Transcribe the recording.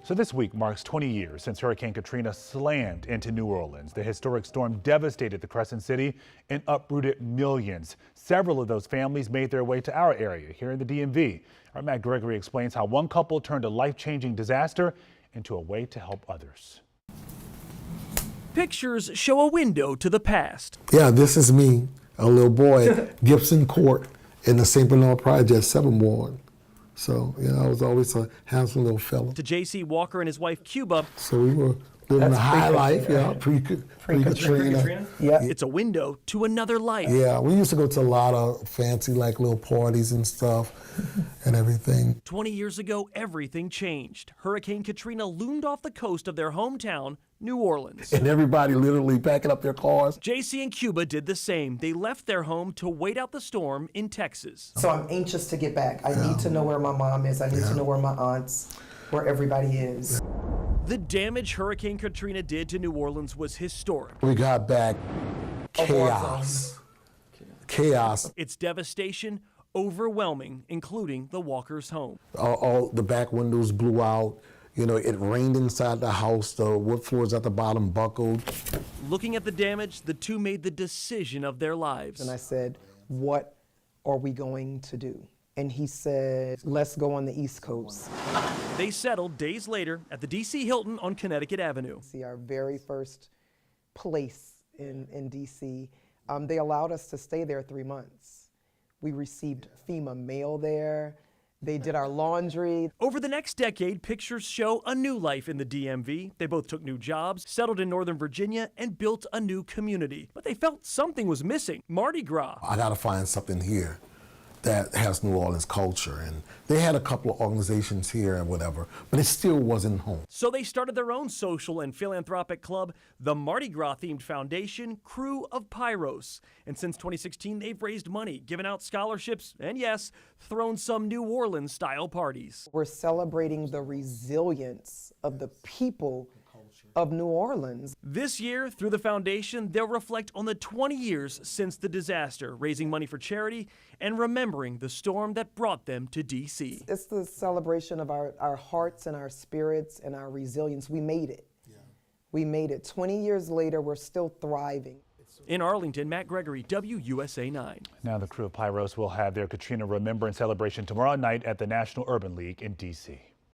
So this week marks 20 years since Hurricane Katrina slammed into New Orleans. The historic storm devastated the Crescent City and uprooted millions. Several of those families made their way to our area here in the DMV. Our Matt Gregory explains how one couple turned a life-changing disaster into a way to help others. Pictures show a window to the past. Yeah, this is me, a little boy at Gibson Court in the St. Bernard Project, 7th Ward. So, I was always a handsome little fella. To J.C. Walker and his wife, Cuba. So we were living a high life, pre-Katrina. Yeah. It's a window to another life. Yeah, we used to go to a lot of fancy, little parties and stuff and everything. 20 years ago, everything changed. Hurricane Katrina loomed off the coast of their hometown, New Orleans. And everybody literally packing up their cars. JC and Cuba did the same. They left their home to wait out the storm in Texas. So I'm anxious to get back. I need to know where my mom is. I need to know where my aunts, where everybody is. The damage Hurricane Katrina did to New Orleans was historic. We got back chaos. Chaos. Its devastation overwhelming, including the Walkers' home. All the back windows blew out. It rained inside the house. The wood floors at the bottom buckled. Looking at the damage, the two made the decision of their lives. And I said, what are we going to do? And he said, let's go on the East Coast. They settled days later at the D.C. Hilton on Connecticut Avenue. See, our very first place in D.C. They allowed us to stay there 3 months. We received FEMA mail there. They did our laundry. Over the next decade, pictures show a new life in the DMV. They both took new jobs, settled in Northern Virginia, and built a new community. But they felt something was missing: Mardi Gras. I gotta find something here that has New Orleans culture. And they had a couple of organizations here and whatever, but it still wasn't home. So they started their own social and philanthropic club, the Mardi Gras-themed foundation, Crew of Pyros. And since 2016, they've raised money, given out scholarships, and yes, thrown some New Orleans-style parties. We're celebrating the resilience of the people of New Orleans. This year, through the foundation, they'll reflect on the 20 years since the disaster, raising money for charity and remembering the storm that brought them to D.C. It's the celebration of our hearts and our spirits and our resilience. We made it. Yeah. We made it. 20 years later, we're still thriving. In Arlington, Matt Gregory, WUSA 9. Now the Crew of Pyros will have their Katrina Remembrance celebration tomorrow night at the National Urban League in D.C.